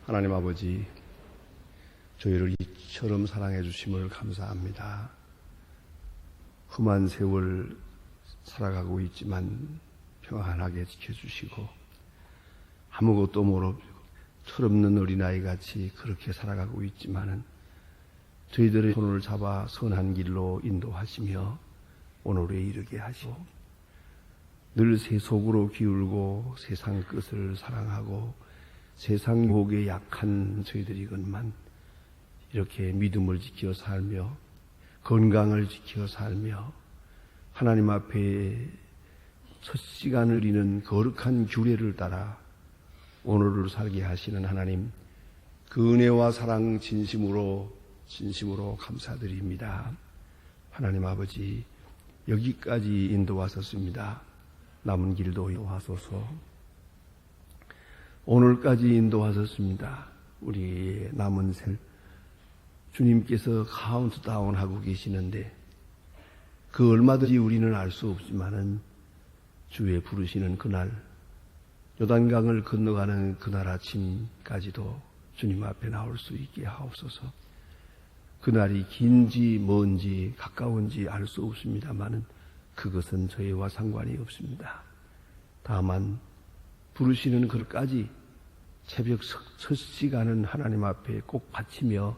하나님 아버지, 저희를 이처럼 사랑해 주심을 감사합니다. 험한 세월 살아가고 있지만 평안하게 지켜주시고 아무것도 모르고 철없는 어린아이같이 그렇게 살아가고 있지만은 저희들의 손을 잡아 선한 길로 인도하시며 오늘에 이르게 하시고 늘 세속으로 기울고 세상 끝을 사랑하고 세상 유혹에 약한 저희들이건만 이렇게 믿음을 지켜 살며 건강을 지켜 살며 하나님 앞에 첫 시간을 이는 거룩한 규례를 따라 오늘을 살게 하시는 하나님, 그 은혜와 사랑 진심으로 감사드립니다. 하나님 아버지, 여기까지 인도하셨습니다. 남은 길도 인도하소서. 오늘까지 인도하셨습니다. 우리의 남은 생 주님께서 카운트다운 하고 계시는데 그 얼마든지 우리는 알 수 없지만은 주의 부르시는 그날 요단강을 건너가는 그날 아침까지도 주님 앞에 나올 수 있게 하옵소서. 그날이 긴지 먼지 가까운지 알 수 없습니다만은 그것은 저희와 상관이 없습니다. 다만 부르시는 그날까지 새벽 첫 시간은 하나님 앞에 꼭 바치며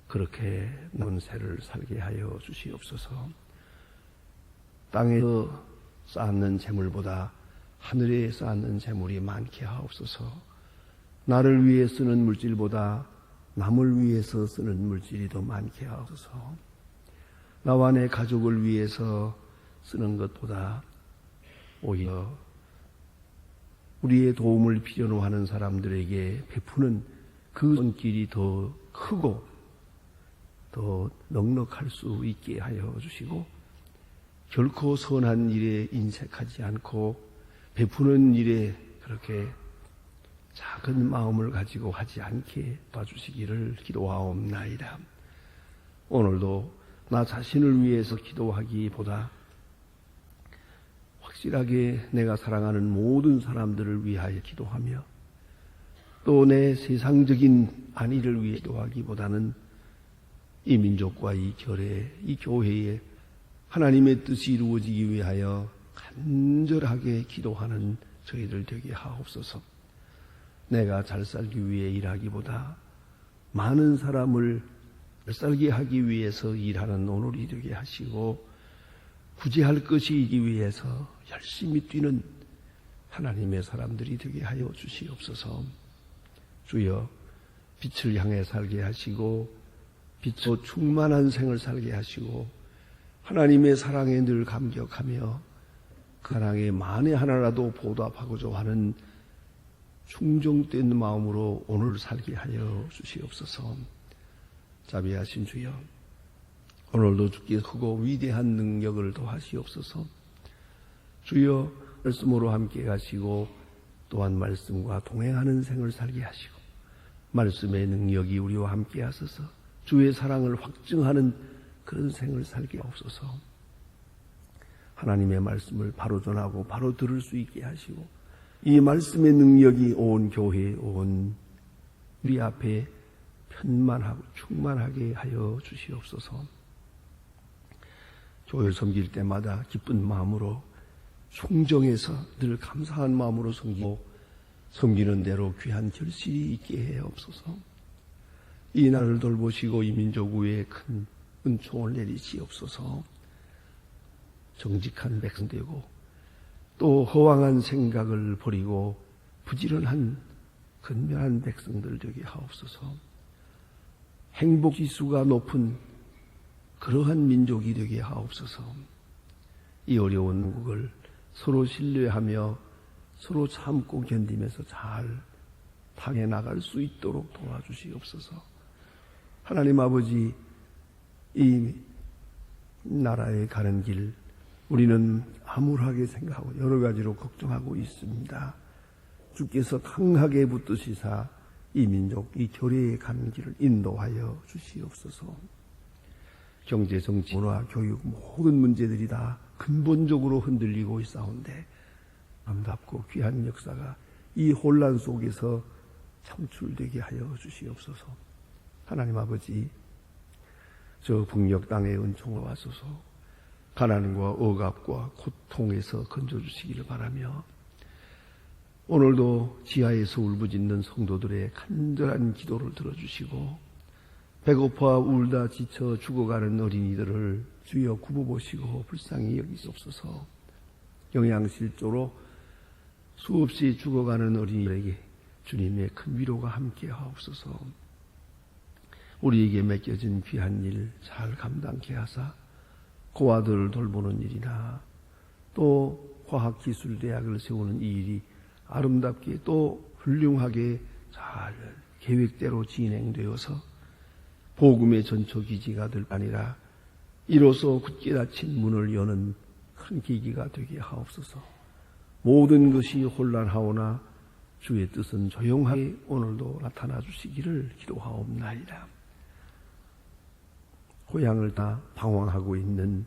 그렇게 남은 새를 살게 하여 주시옵소서. 땅에서 쌓는 재물보다 하늘에 쌓는 재물이 많게 하옵소서. 나를 위해 쓰는 물질보다 남을 위해서 쓰는 물질이 더 많게 하옵소서. 나와 내 가족을 위해서 쓰는 것보다 오히려 우리의 도움을 필요로 하는 사람들에게 베푸는 그 손길이 더 크고 더 넉넉할 수 있게 하여 주시고 결코 선한 일에 인색하지 않고 베푸는 일에 그렇게 작은 마음을 가지고 하지 않게 도와주시기를 기도하옵나이다. 오늘도 나 자신을 위해서 기도하기보다 확실하게 내가 사랑하는 모든 사람들을 위하여 기도하며 또 내 세상적인 안위를 위해 기도하기보다는 이 민족과 이 결에, 이 교회에 하나님의 뜻이 이루어지기 위하여 간절하게 기도하는 저희들 되게 하옵소서. 내가 잘 살기 위해 일하기보다 많은 사람을 잘 살게 하기 위해서 일하는 오늘이 되게 하시고 구제할 것이기 위해서 열심히 뛰는 하나님의 사람들이 되게 하여 주시옵소서. 주여, 빛을 향해 살게 하시고 빛으로 충만한 생을 살게 하시고 하나님의 사랑에 늘 감격하며 그 사랑에 만에 하나라도 보답하고자 하는 충정된 마음으로 오늘 살게 하여 주시옵소서. 자비하신 주여, 오늘도 주께 크고 위대한 능력을 더하시옵소서. 주여, 말씀으로 함께 가시고 또한 말씀과 동행하는 생을 살게 하시고 말씀의 능력이 우리와 함께 하소서. 주의 사랑을 확증하는 그런 생을 살게 하옵소서. 하나님의 말씀을 바로 전하고 바로 들을 수 있게 하시고 이 말씀의 능력이 온 교회, 온 우리 앞에 편만하고 충만하게 하여 주시옵소서. 교회를 섬길 때마다 기쁜 마음으로 충정해서 늘 감사한 마음으로 섬기고 섬기는 대로 귀한 결실이 있게 해옵소서. 이 나라를 돌보시고 이 민족 위에 큰 은총을 내리시옵소서. 정직한 백성 되고 또 허황한 생각을 버리고 부지런한 근면한 백성들 되게 하옵소서. 행복지수가 높은 그러한 민족이 되게 하옵소서. 이 어려운 한국을 서로 신뢰하며 서로 참고 견디면서 잘 당해 나갈 수 있도록 도와주시옵소서. 하나님 아버지, 이 나라에 가는 길 우리는 암울하게 생각하고 여러 가지로 걱정하고 있습니다. 주께서 강하게 붙드시사 이 민족, 이 교회에 가는 길을 인도하여 주시옵소서. 경제, 정치, 문화, 교육 모든 문제들이 다 근본적으로 흔들리고 있사온데 아름답고 귀한 역사가 이 혼란 속에서 창출되게 하여 주시옵소서. 하나님 아버지, 저 북녘 땅에 은총을 와소서. 가난과 억압과 고통에서 건져주시기를 바라며, 오늘도 지하에서 울부짖는 성도들의 간절한 기도를 들어주시고, 배고파 울다 지쳐 죽어가는 어린이들을 주여 굽어보시고 불쌍히 여기시옵소서. 영양실조로 수없이 죽어가는 어린이들에게 주님의 큰 위로가 함께 하옵소서. 우리에게 맡겨진 귀한 일 잘 감당케 하사 고아들을 돌보는 일이나 또 과학기술대학을 세우는 이 일이 아름답게 또 훌륭하게 잘 계획대로 진행되어서 복음의 전초기지가 될 아니라 이로써 굳게 닫힌 문을 여는 큰 계기가 되게 하옵소서. 모든 것이 혼란하오나 주의 뜻은 조용하게 오늘도 나타나 주시기를 기도하옵나이다. 고향을 다 방황하고 있는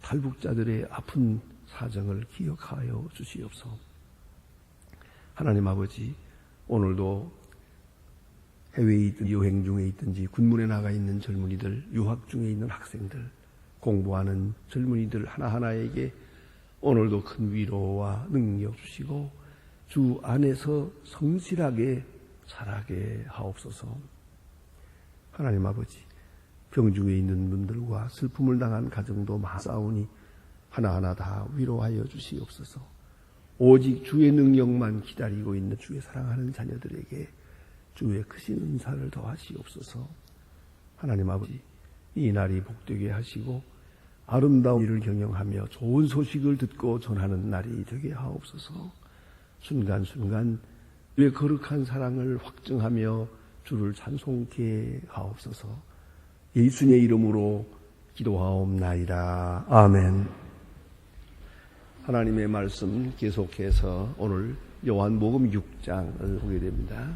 탈북자들의 아픈 사정을 기억하여 주시옵소서. 하나님 아버지, 오늘도 해외에 있든 여행 중에 있든지 군문에 나가 있는 젊은이들, 유학 중에 있는 학생들, 공부하는 젊은이들 하나하나에게 오늘도 큰 위로와 능력 주시고 주 안에서 성실하게 자라게 하옵소서. 하나님 아버지, 병중에 있는 분들과 슬픔을 당한 가정도 많사오니 하나하나 다 위로하여 주시옵소서. 오직 주의 능력만 기다리고 있는 주의 사랑하는 자녀들에게 주의 크신 은사를 더하시옵소서. 하나님 아버지, 이 날이 복되게 하시고 아름다운 일을 경영하며 좋은 소식을 듣고 전하는 날이 되게 하옵소서. 순간순간 주의 거룩한 사랑을 확증하며 주를 찬송케 하옵소서. 예수님의 이름으로 기도하옵나이다. 아멘. 하나님의 말씀 계속해서 오늘 요한복음 6장을 보게 됩니다.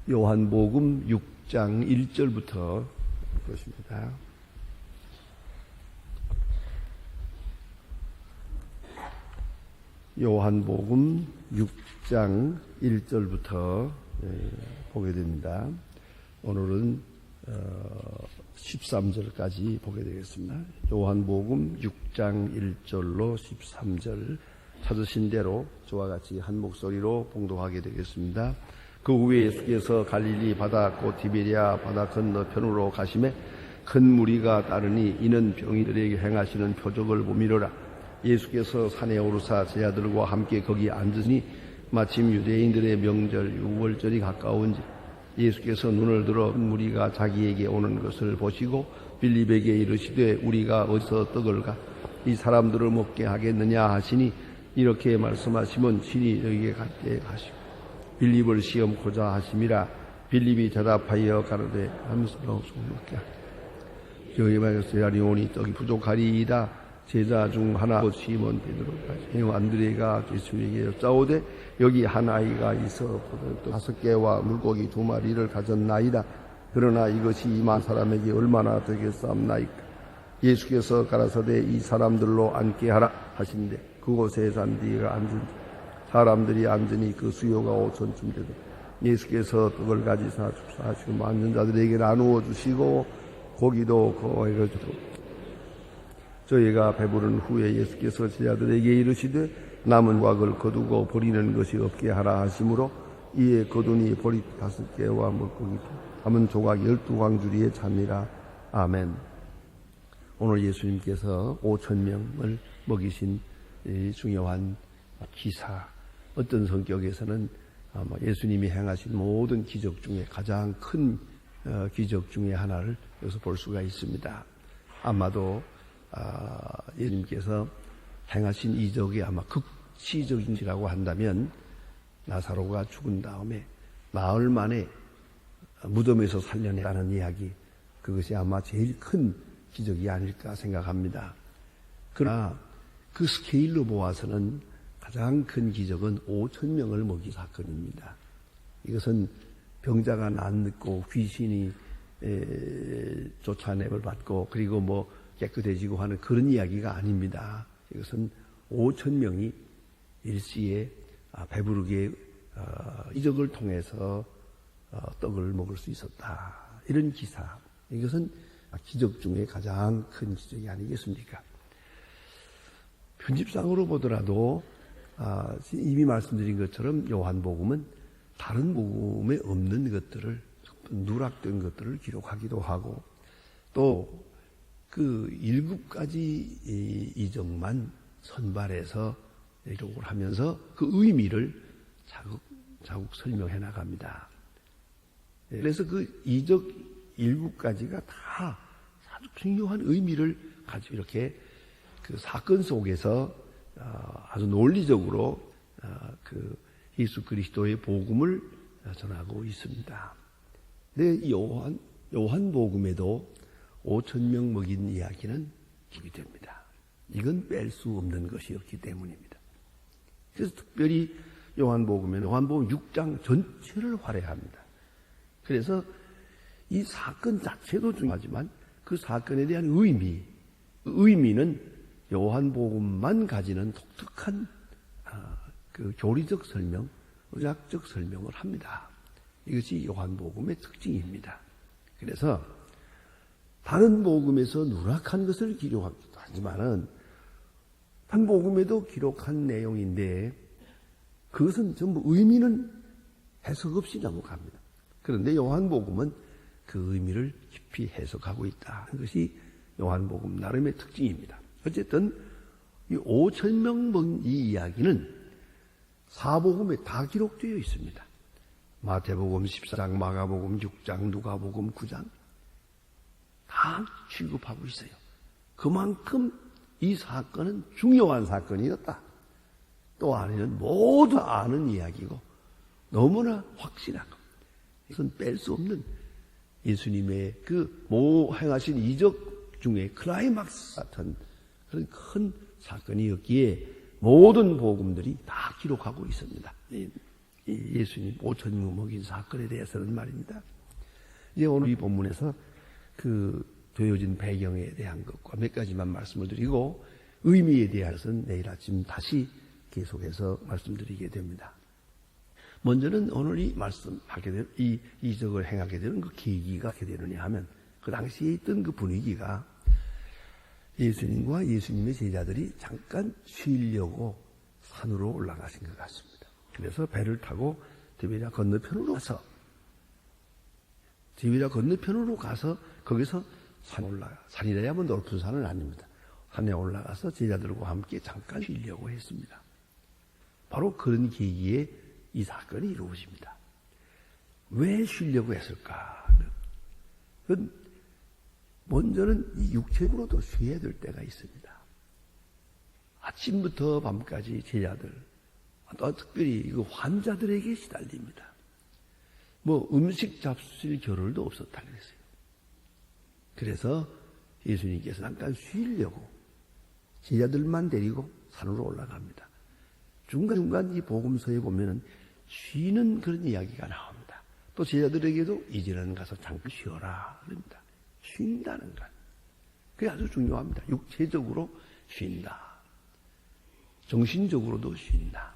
요한복음 6장 1절부터 보십니다. 요한복음 6장 1절부터 보게 됩니다. 오늘은 13절까지 보게 되겠습니다. 요한복음 6장 1절로 13절 찾으신 대로 저와 같이 한 목소리로 봉독하게 되겠습니다. 그 후에 예수께서 갈릴리 바다 곧 디베랴 바다 건너편으로 가시매 큰 무리가 따르니 이는 병이들에게 행하시는 표적을 보미로라. 예수께서 산에 오르사 제자들과 함께 거기 앉으니 마침 유대인들의 명절 유월절이 가까운지 예수께서 눈을 들어 무리가 자기에게 오는 것을 보시고 빌립에게 이르시되 우리가 어디서 떡을 가 이 사람들을 먹게 하겠느냐 하시니 이렇게 말씀하시면 친히 너희에게 갈때 가시고 빌립을 시험코자 하심이라. 빌립이 대답하여 가로되 함스러워 먹게 하라. 여기 말해서 야리오니 떡이 부족하리이다. 제자 중 하나 곧 시몬 베드로가 안드레가 예수에게 여짜오되 여기 한 아이가 있어 포도떡 5개와 물고기 2마리를 가졌나이다. 그러나 이것이 이만 사람에게 얼마나 되겠사옵나이까. 예수께서 가라사대 이 사람들로 앉게 하라 하신대 그곳에 잔디가 앉은 사람들이 앉으니 그 수요가 5,000쯤 되더 예수께서 떡을 가지사 축사하시고 앉은 자들에게 나누어 주시고 고기도 그에게 주고 저희가 배부른 후에 예수께서 제자들에게 이르시되 남은 곽을 거두고 버리는 것이 없게 하라 하시므로 이에 거두니 보리 5개와 물고기 남은 조각 12광주리에 잡니라. 아멘. 오늘 예수님께서 5,000명을 먹이신 중요한 기사, 어떤 성격에서는 아마 예수님이 행하신 모든 기적 중에 가장 큰 기적 중에 하나를 여기서 볼 수가 있습니다. 아마도 예수님께서 행하신 이적이 아마 극치적인지라고 한다면 나사로가 죽은 다음에 나흘 만에 무덤에서 살려냈다는 이야기, 그것이 아마 제일 큰 기적이 아닐까 생각합니다. 그러나 그 스케일로 보아서는 가장 큰 기적은 5,000명을 먹인 사건입니다. 이것은 병자가 낫고 귀신이 쫓아냄을 받고 그리고 뭐 깨끗해지고 하는 그런 이야기가 아닙니다. 이것은 5,000명이 일시에 배부르게 이적을 통해서 떡을 먹을 수 있었다. 이런 기사. 이것은 기적 중에 가장 큰 기적이 아니겠습니까? 편집상으로 보더라도 이미 말씀드린 것처럼 요한복음은 다른 복음에 없는 것들을, 누락된 것들을 기록하기도 하고, 또 그 7가지 이적만 선발해서 기록을 하면서 그 의미를 자국 설명해 나갑니다. 그래서 그 이적 7가지가 다 아주 중요한 의미를 가지고 이렇게 그 사건 속에서 아주 논리적으로 그 예수 그리스도의 복음을 전하고 있습니다. 근데 요한복음에도 5,000명 먹인 이야기는 기록됩니다. 이건 뺄 수 없는 것이었기 때문입니다. 그래서 특별히 요한복음 6장 전체를 활용합니다. 그래서 이 사건 자체도 중요하지만 그 사건에 대한 의미는 요한복음만 가지는 독특한 그 교리적 설명, 의학적 설명을 합니다. 이것이 요한복음의 특징입니다. 그래서 다른 복음에서 누락한 것을 기록하기도 하지만은 한 복음에도 기록한 내용인데 그것은 전부 의미는 해석 없이 넘어갑니다. 그런데 요한복음은 그 의미를 깊이 해석하고 있다. 그것이 요한복음 나름의 특징입니다. 어쨌든 이 5,000명 먹은 이 이야기는 사복음에 다 기록되어 있습니다. 마태복음 14장, 마가복음 6장, 누가복음 9장 다 취급하고 있어요. 그만큼 이 사건은 중요한 사건이었다. 또 안에는 모두 아는 이야기고 너무나 확실한 것. 이건 뺄 수 없는 예수님의 그 행하신 이적 중에 클라이막스 같은 그런 큰 사건이었기에 모든 복음들이 다 기록하고 있습니다. 예수님 5,000명 먹인 사건에 대해서는 말입니다. 이제 오늘 이 본문에서 그 되어진 배경에 대한 것과 몇 가지만 말씀을 드리고 의미에 대해서는 내일 아침 다시 계속해서 말씀드리게 됩니다. 먼저는 오늘 이 말씀하게 될 이 이적을 행하게 되는 그 계기가 어떻게 되느냐 하면 그 당시에 있던 그 분위기가 예수님과 예수님의 제자들이 잠깐 쉬려고 산으로 올라가신 것 같습니다. 그래서 배를 타고 디베랴 건너편으로 가서 거기서 산이라야면 높은 산은 아닙니다. 산에 올라가서 제자들과 함께 잠깐 쉬려고 했습니다. 바로 그런 계기에 이 사건이 이루어집니다. 왜 쉬려고 했을까? 먼저는 육체적으로도 쉬어야 될 때가 있습니다. 아침부터 밤까지 제자들, 또 특별히 환자들에게 시달립니다. 음식 잡수실 겨를도 없었다 그랬어요. 그래서 예수님께서 잠깐 쉬려고 제자들만 데리고 산으로 올라갑니다. 중간중간 이 복음서에 보면은 쉬는 그런 이야기가 나옵니다. 또 제자들에게도 이제는 가서 잠깐 쉬어라 그럽니다. 쉰다는 것. 그게 아주 중요합니다. 육체적으로 쉰다. 정신적으로도 쉰다.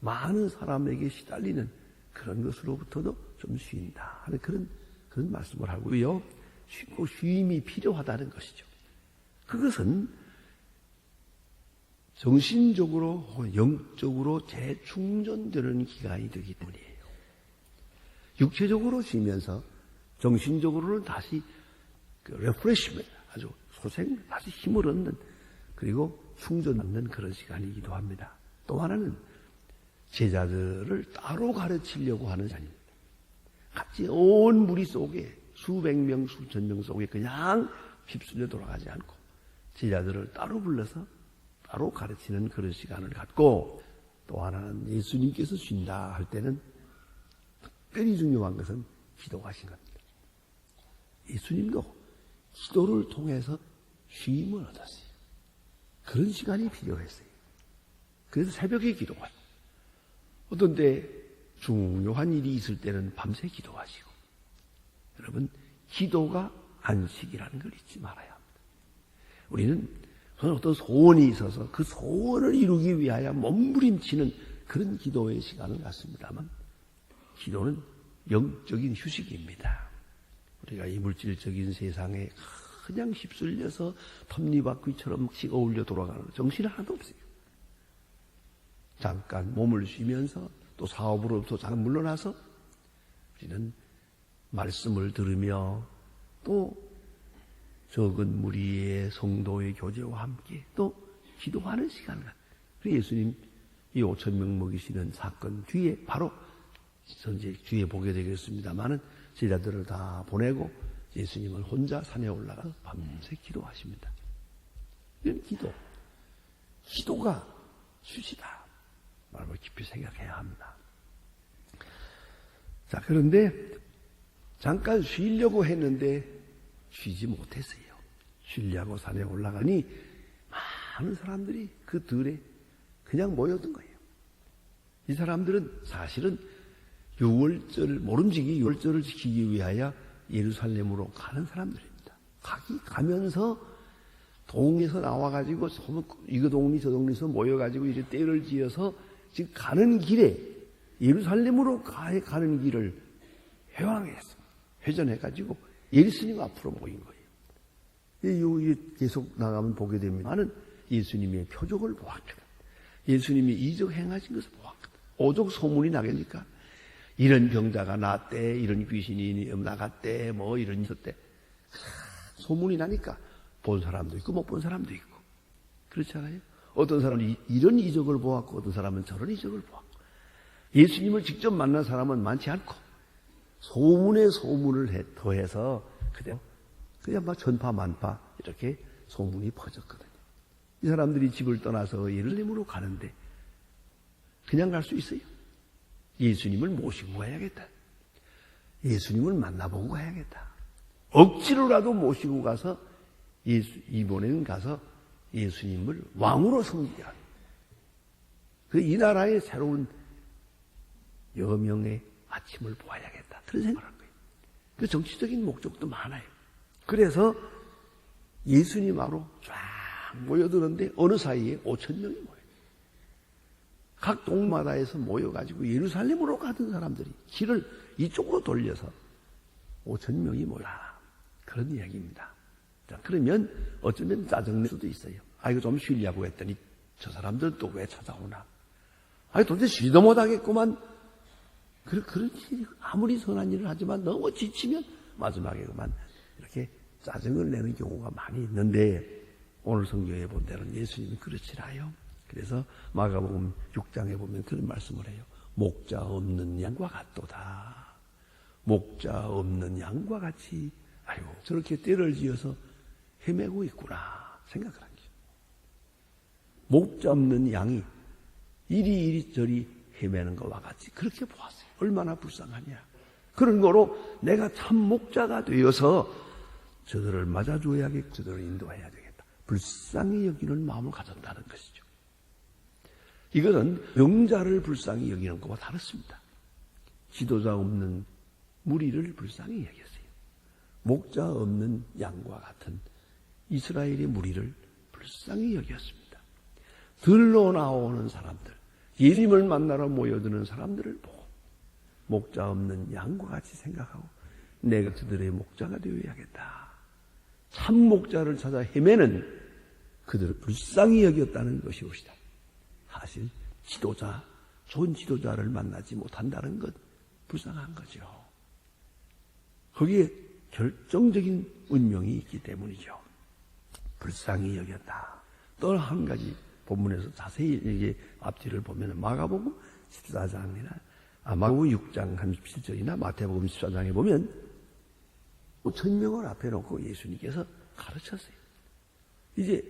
많은 사람에게 시달리는 그런 것으로부터도 좀 쉰다 하는 그런 말씀을 하고요. 쉬고 쉼이 필요하다는 것이죠. 그것은 정신적으로 혹은 영적으로 재충전되는 기간이 되기 때문이에요. 육체적으로 쉬면서 정신적으로는 다시 리프레시먼트, 아주 다시 힘을 얻는 그리고 충전받는 그런 시간이기도 합니다. 또 하나는 제자들을 따로 가르치려고 하는 시간입니다. 같이 온 무리 속에 수백 명, 수천 명 속에 그냥 휩쓸려 돌아가지 않고 제자들을 따로 불러서 따로 가르치는 그런 시간을 갖고 또 하나는 예수님께서 쉰다 할 때는 특별히 중요한 것은 기도하신 겁니다. 예수님도 기도를 통해서 쉼을 얻었어요. 그런 시간이 필요했어요. 그래서 새벽에 기도하고 어떤 때 중요한 일이 있을 때는 밤새 기도하시고 여러분 기도가 안식이라는 걸 잊지 말아야 합니다. 우리는 어떤 소원이 있어서 그 소원을 이루기 위하여 몸부림치는 그런 기도의 시간을 갖습니다만 기도는 영적인 휴식입니다. 우리가 이 물질적인 세상에 그냥 휩쓸려서 톱니바퀴처럼 어울려 돌아가는 정신 하나도 없어요. 잠깐 몸을 쉬면서 또 사업으로부터 잠깐 물러나서 우리는 말씀을 들으며 또 적은 무리의 성도의 교제와 함께 또 기도하는 시간을 예수님 이 5,000명 먹이시는 사건 뒤에 바로 이제 뒤에 보게 되겠습니다만은 제자들을 다 보내고 예수님은 혼자 산에 올라가서 밤새 기도하십니다. 이런 기도가 휴식이다. 말을 깊이 생각해야 합니다. 자, 그런데 잠깐 쉬려고 했는데 쉬지 못했어요. 쉬려고 산에 올라가니 많은 사람들이 그 들에 그냥 모여든 거예요. 이 사람들은 사실은 모름지기 6월절을 지키기 위하여 예루살렘으로 가는 사람들입니다. 가면서 동에서 나와가지고 이거 동리 저 동리에서 모여가지고 이제 떼를 지어서 지금 가는 길에 예루살렘으로 가는 길을 회전해가지고 예수님 앞으로 모인 거예요. 계속 나가면 보게 됩니다만 예수님의 표적을 보았거든. 예수님이 이적 행하신 것을 보았거든. 오죽 소문이 나겠니까? 이런 병자가 났대, 이런 귀신이 나갔대, 뭐 이런 있었대. 소문이 나니까 본 사람도 있고 못 본 사람도 있고. 그렇잖아요. 어떤 사람은 이런 이적을 보았고 어떤 사람은 저런 이적을 보았고. 예수님을 직접 만난 사람은 많지 않고 소문에 소문을 더해서 그냥 막 전파만파 이렇게 소문이 퍼졌거든요. 이 사람들이 집을 떠나서 예루살렘으로 가는데 그냥 갈 수 있어요? 예수님을 모시고 가야겠다. 예수님을 만나보고 가야겠다. 억지로라도 모시고 가서 이번에는 가서 예수님을 왕으로 섬기게 하는. 이 나라의 새로운 여명의 아침을 보아야겠다. 그런 생각을 한 거예요. 그 정치적인 목적도 많아요. 그래서 예수님 앞으로 쫙 모여드는데 어느 사이에 5,000명이 모여요. 각 동마다에서 모여가지고 예루살렘으로 가던 사람들이 길을 이쪽으로 돌려서 5,000명이 모여라. 그런 이야기입니다. 자, 그러면 어쩌면 짜증낼 수도 있어요. 이거 좀 쉬려고 했더니 저 사람들 또 왜 찾아오나. 도대체 쉬도 못하겠구만. 그런 일이 아무리 선한 일을 하지만 너무 지치면 마지막에 그만 이렇게 짜증을 내는 경우가 많이 있는데 오늘 성경에 본 대로는 예수님이 그렇지라요. 그래서 마가복음 6장에 보면 그런 말씀을 해요. 목자 없는 양과 같도다. 목자 없는 양과 같이 저렇게 떼를 지어서 헤매고 있구나 생각을 한 거죠. 목자 없는 양이 이리저리 헤매는 것과 같이 그렇게 보았어요. 얼마나 불쌍하냐. 그런 거로 내가 참 목자가 되어서 저들을 맞아줘야겠고 저들을 인도해야 되겠다. 불쌍히 여기는 마음을 가졌다는 것이죠. 이것은 병자를 불쌍히 여기는 것과 다릅니다. 지도자 없는 무리를 불쌍히 여겼어요. 목자 없는 양과 같은 이스라엘의 무리를 불쌍히 여겼습니다. 들러 나오는 사람들, 예수님을 만나러 모여드는 사람들을 보고 목자 없는 양과 같이 생각하고 내가 그들의 목자가 되어야겠다. 참 목자를 찾아 헤매는 그들을 불쌍히 여겼다는 것이옵시다. 사실 좋은 지도자를 만나지 못한다는 것 불쌍한 거죠. 거기에 결정적인 운명이 있기 때문이죠. 불쌍히 여겼다. 또 한 가지 본문에서 자세히 이게 앞뒤를 보면 마가복음 14장이나 마가복음 6장 37절이나 마태복음 14장에 보면 5,000명을 앞에 놓고 예수님께서 가르쳤어요. 이제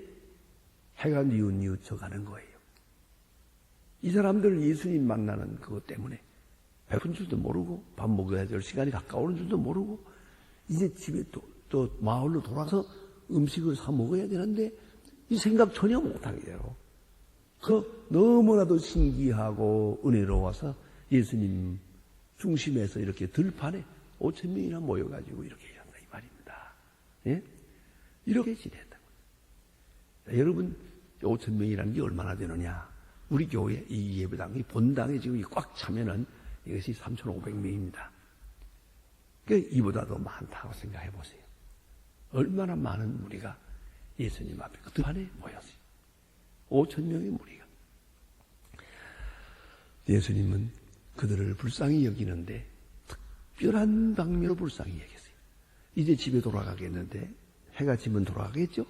해가 뉘우뉘우쳐 가는 거예요. 이 사람들 예수님 만나는 그것 때문에 배고픈 줄도 모르고 밥 먹어야 될 시간이 가까우는 줄도 모르고 이제 집에 또 마을로 돌아서 음식을 사 먹어야 되는데 이 생각 전혀 못하게 돼요. 너무나도 신기하고 은혜로워서 예수님 중심에서 이렇게 들판에 5,000명이나 모여가지고 이렇게 한다 이 말입니다. 예? 이렇게 지냈다고. 여러분 5,000명이라는 게 얼마나 되느냐? 우리 교회 이 예배당이 본당에 지금 꽉 차면은 이것이 3,500명입니다. 그러니까 이보다 더 많다고 생각해 보세요. 얼마나 많은 무리가 예수님 앞에 그 들판에 모였어요. 5,000명의 무리가. 예수님은 그들을 불쌍히 여기는데 특별한 방면으로 불쌍히 여겼어요. 이제 집에 돌아가겠는데 해가 지면 돌아가겠죠?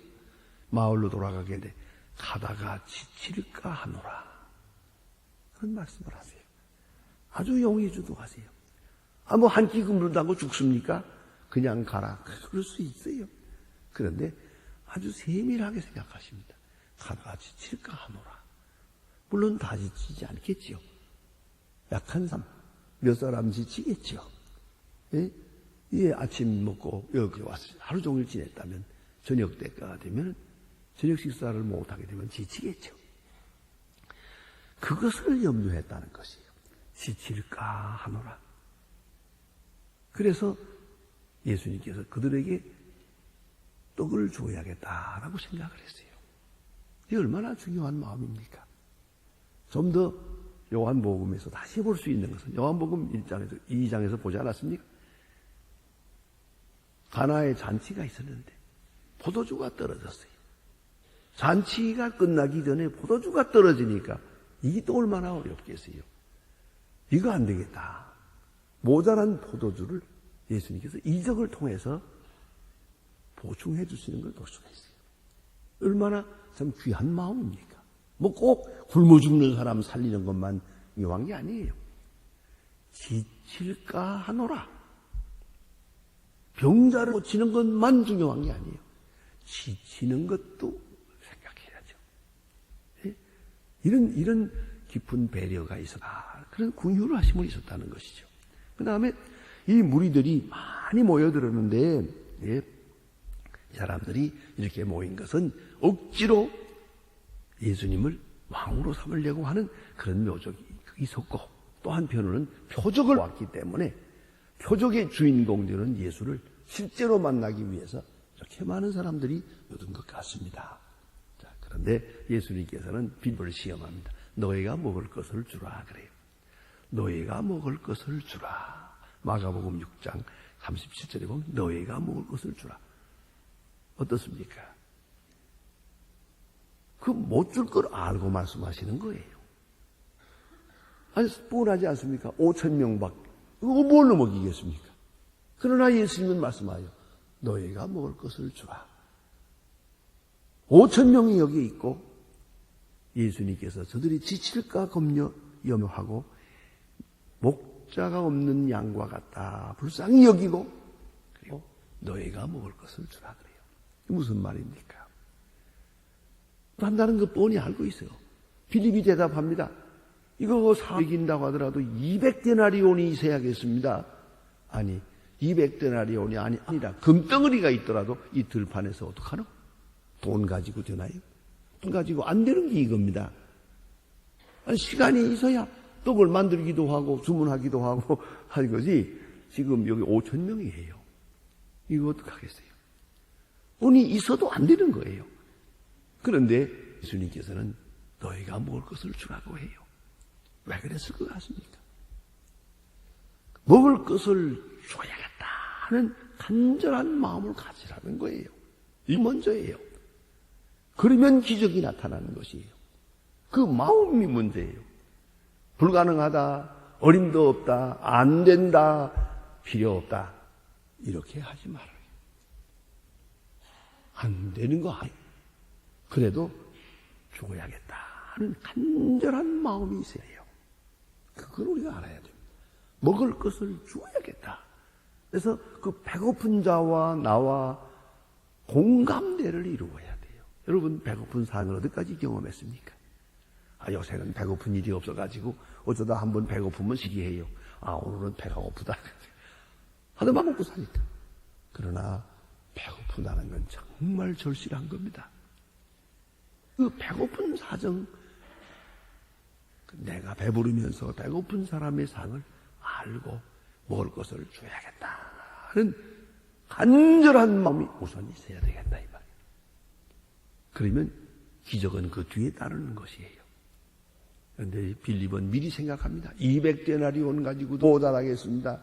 마을로 돌아가겠는데 가다가 지칠까 하노라. 그런 말씀을 하세요. 아주 용의 주도하세요. 뭐 한 끼 굶는다고 죽습니까? 그냥 가라. 그럴 수 있어요. 그런데 아주 세밀하게 생각하십니다. 가다가 지칠까 하노라. 물론 다 지치지 않겠지요. 약한 사람, 몇 사람 지치겠지요. 예? 예, 아침 먹고 여기 와서 하루 종일 지냈다면 저녁 때가 되면 저녁 식사를 못하게 되면 지치겠죠. 그것을 염두했다는 것이에요. 지칠까 하노라. 그래서 예수님께서 그들에게 떡을 줘야겠다라고 생각을 했어요. 이게 얼마나 중요한 마음입니까? 좀 더 요한복음에서 다시 볼 수 있는 것은 요한복음 1장에서 2장에서 보지 않았습니까? 가나의 잔치가 있었는데 포도주가 떨어졌어요. 잔치가 끝나기 전에 포도주가 떨어지니까 이게 또 얼마나 어렵겠어요. 이거 안 되겠다. 모자란 포도주를 예수님께서 이적을 통해서 보충해 주시는 걸 볼 수가 있어요. 얼마나 참 귀한 마음입니까? 뭐 꼭 굶어 죽는 사람 살리는 것만 요한 게 아니에요. 지칠까 하노라. 병자를 고치는 것만 중요한 게 아니에요. 지치는 것도 생각해야죠. 예? 이런 깊은 배려가 있었다. 그런 궁유를 하심을 있었다는 것이죠. 그 다음에 이 무리들이 많이 모여들었는데, 예, 사람들이 이렇게 모인 것은 억지로 예수님을 왕으로 삼으려고 하는 그런 묘적이 있었고, 또 한편으로는 표적을 왔기 때문에 표적의 주인공들은 예수를 실제로 만나기 위해서 이렇게 많은 사람들이 모든 것 같습니다. 자, 그런데 예수님께서는 빈을 시험합니다. 너희가 먹을 것을 주라 그래요. 너희가 먹을 것을 주라. 마가복음 6장 37절에 보면 너희가 먹을 것을 주라. 어떻습니까? 그 못 줄 걸 알고 말씀하시는 거예요. 아니, 뻔하지 않습니까? 5,000명밖에. 이거 뭘로 먹이겠습니까? 그러나 예수님은 말씀하여 너희가 먹을 것을 주라. 5,000명이 여기 있고 예수님께서 저들이 지칠까 염려하고 목자가 없는 양과 같다 불쌍히 여기고 그리고 너희가 먹을 것을 주라 그래요. 무슨 말입니까? 한다는 거 뻔히 알고 있어요. 빌립이 대답합니다. 이거 이긴다고 하더라도 200데나리온이 있어야겠습니다. 아니 200데나리온이 아니라 금덩어리가 있더라도 이 들판에서 어떡하노? 돈 가지고 되나요? 돈 가지고 안 되는 게 이겁니다. 아니, 시간이 있어야 떡을 만들기도 하고 주문하기도 하고 하는 거지. 지금 여기 5,000명이에요. 이거 어떡하겠어요? 돈이 있어도 안 되는 거예요. 그런데 예수님께서는 너희가 먹을 것을 주라고 해요. 왜 그랬을 것 같습니까? 먹을 것을 줘야겠다 하는 간절한 마음을 가지라는 거예요. 이 먼저예요. 그러면 기적이 나타나는 것이에요. 그 마음이 문제예요. 불가능하다, 어림도 없다, 안 된다, 필요 없다 이렇게 하지 말아요. 안 되는 거 아니에요. 그래도 줘야겠다 하는 간절한 마음이 있어야 해요. 그걸 우리가 알아야 됩니다. 먹을 것을 주어야겠다. 그래서 그 배고픈 자와 나와 공감대를 이루어야 돼요. 여러분 배고픈 삶을 어디까지 경험했습니까? 요새는 배고픈 일이 없어가지고 어쩌다 한번 배고프면 시기해요. 오늘은 배가 고프다. 하나만 먹고 사니까. 그러나 배고프다는 건 정말 절실한 겁니다. 그 배고픈 사정, 내가 배부르면서 배고픈 사람의 상을 알고 먹을 것을 줘야겠다 하는 간절한 마음이 우선 있어야 되겠다 이 말이에요. 그러면 기적은 그 뒤에 따르는 것이에요. 그런데 빌립은 미리 생각합니다. 200데나리온 가지고도 모자라겠습니다.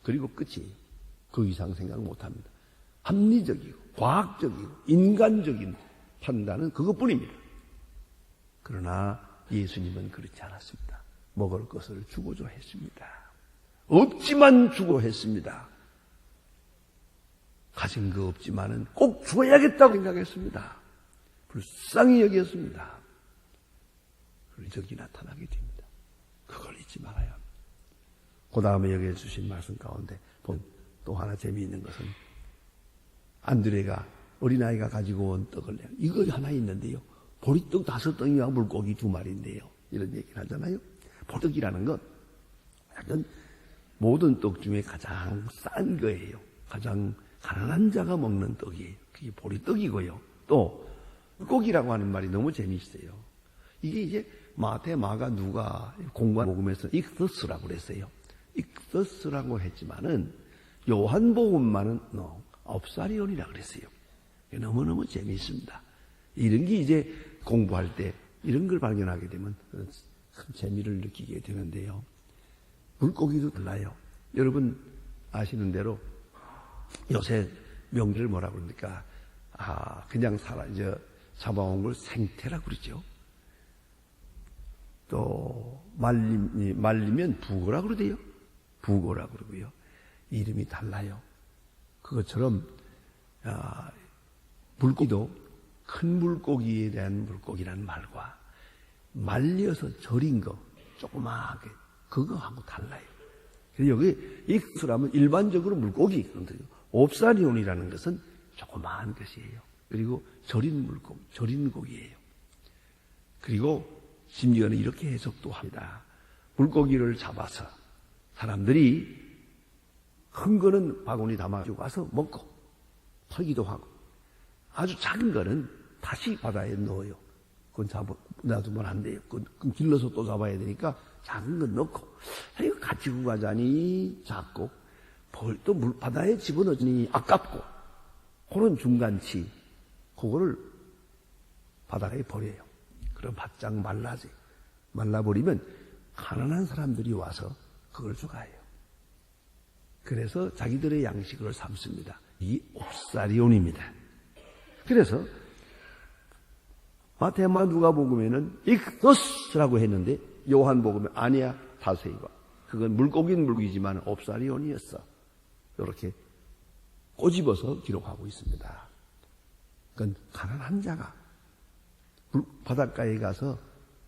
그리고 끝이 그 이상 생각 못합니다. 합리적이고 과학적이고 인간적인 판단은 그것뿐입니다. 그러나 예수님은 그렇지 않았습니다. 먹을 것을 주고자 했습니다. 없지만 주고 했습니다. 가진 거 없지만은 꼭 주어야겠다고 생각했습니다. 불쌍히 여겼습니다. 이적이 나타나게 됩니다. 그걸 잊지 말아야 합니다. 그 다음에 여기에 주신 말씀 가운데 또 하나 재미있는 것은 안드레가 어린아이가 가지고 온 떡을 이거 하나 있는데요. 보리떡 5덩이와 물고기 2마리인데요. 이런 얘기를 하잖아요. 보리떡이라는 건 모든 떡 중에 가장 싼 거예요. 가장 가난한 자가 먹는 떡이에요. 그게 보리떡이고요. 또 물고기라고 하는 말이 너무 재미있어요. 이게 이제 마태, 마가, 누가 공간 복음에서 익서스라고 그랬어요. 익서스라고 했지만은 요한복음만은 업사리온이라 그랬어요. 너무너무 재미있습니다. 이런 게 이제 공부할 때 이런 걸 발견하게 되면 큰 재미를 느끼게 되는데요. 물고기도 달라요. 여러분 아시는 대로 요새 명절 뭐라고 그럽니까? 그냥 잡아온 걸 생태라고 그러죠. 또 말리면 부고라고 그러대요. 부고라고 그러고요. 이름이 달라요. 그것처럼 물고기도 큰 물고기에 대한 물고기라는 말과 말려서 절인 거 조그맣게 그거하고 달라요. 그래서 여기 익수라면 일반적으로 물고기 그런데요. 옵사리온이라는 것은 조그마한 것이에요. 그리고 절인 물고기, 절인 고기예요. 그리고 심지어는 이렇게 해석도 합니다. 물고기를 잡아서 사람들이 큰 거는 바구니 담아주고 와서 먹고 털기도 하고 아주 작은 거는 다시 바다에 넣어요. 그건 놔두면 안 돼요. 그건 길러서 또 잡아야 되니까 작은 건 넣고 이거 가지고 가자니 작고 또 바다에 집어넣으니 아깝고 그런 중간치 그거를 바다에 버려요. 그럼 바짝 말라버리면 가난한 사람들이 와서 그걸 주가해요. 그래서 자기들의 양식을 삼습니다. 이 옵사리온입니다. 그래서 마태마 누가복음에는 익서스라고 했는데 요한복음에 아니야 다세이가 그건 물고기는 물고기지만 옵사리온이었어. 이렇게 꼬집어서 기록하고 있습니다. 그건 가난한 자가 바닷가에 가서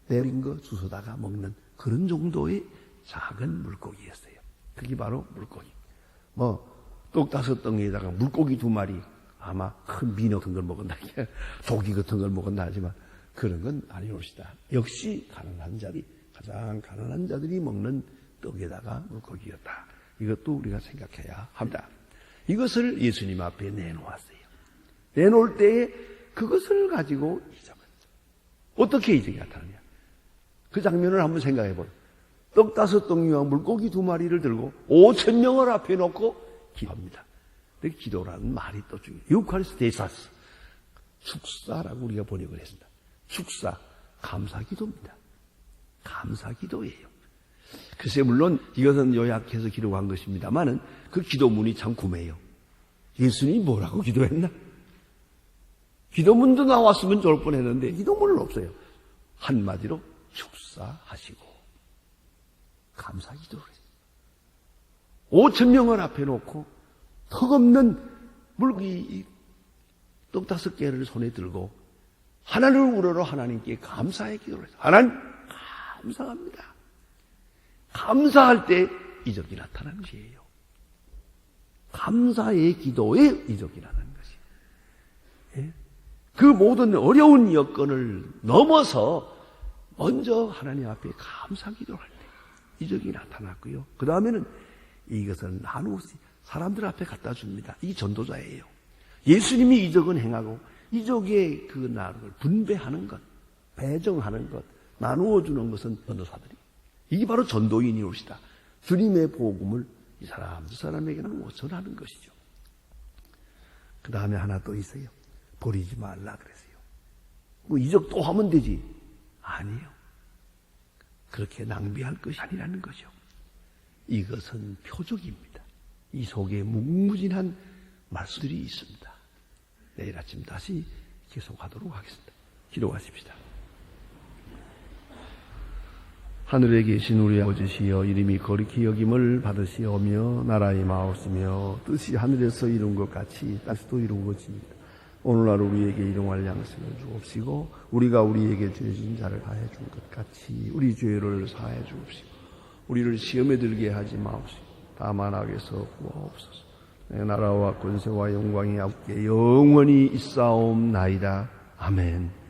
내린 거 주워다가 먹는 그런 정도의 작은 물고기였어요. 그게 바로 물고기. 떡 5덩이에다가 물고기 2마리 아마 큰 민어 같은 걸 먹었나 조기 같은 걸 먹었나 하지만 그런 건 아니옵시다. 역시 가난한 자들이 가장 가난한 자들이 먹는 떡에다가 물고기였다. 이것도 우리가 생각해야 합니다. 이것을 예수님 앞에 내놓았어요. 내놓을 때에 그것을 가지고 잊어버렸죠. 어떻게 이적이 나타나냐? 그 장면을 한번 생각해 보세요. 떡 5덩이와 물고기 2마리를 들고 5,000명을 앞에 놓고 기도합니다. 근데 기도라는 말이 또 중요해요. 유카리스테사스. 축사라고 우리가 번역을 했습니다. 축사, 감사기도입니다. 감사기도예요. 글쎄 물론 이것은 요약해서 기록한 것입니다만은 그 기도문이 참 구매요. 예수님이 뭐라고 기도했나? 기도문도 나왔으면 좋을 뻔했는데 기도문은 없어요. 한마디로 축사하시고 감사기도를 했어요. 5,000명을 앞에 놓고 턱없는 물고기 떡 5개를 손에 들고 하나님을 우러러 하나님께 감사의 기도를 했어요. 하나님 감사합니다. 감사할 때 이적이 나타나는 것이에요. 감사의 기도에 이적이 나타나는 것이에요. 예? 그 모든 어려운 여건을 넘어서 먼저 하나님 앞에 감사 기도를 할 때 이적이 나타났고요. 그 다음에는 이것을 나누어서 사람들 앞에 갖다 줍니다. 이게 전도자예요. 예수님이 이적은 행하고 이적의 그 나를 분배하는 것, 배정하는 것, 나누어 주는 것은 전도사들이. 이게 바로 전도인이 옵시다. 주님의 복음을 이 사람 저 사람에게 전하는 것이죠. 그 다음에 하나 또 있어요. 버리지 말라 그랬어요. 뭐 이적 또 하면 되지. 아니에요. 그렇게 낭비할 것이 아니라는 거죠. 이것은 표적입니다. 이 속에 무궁무진한 말씀들이 있습니다. 내일 아침 다시 계속하도록 하겠습니다. 기도하십시다. 하늘에 계신 우리 아버지시여, 이름이 거룩히 여김을 받으시오며 나라의 마옵시며 뜻이 하늘에서 이룬 것 같이 땅에서도 이루어집니다. 오늘날 우리에게 일용할 양식을 주옵시고 우리가 우리에게 죄진 자를 사해 준 것 같이 우리 죄를 사해 주옵시고 우리를 시험에 들게 하지 마옵시고 다만 악에서 구하옵소서. 내 나라와 권세와 영광이 아버지께 영원히 있사옵나이다. 아멘.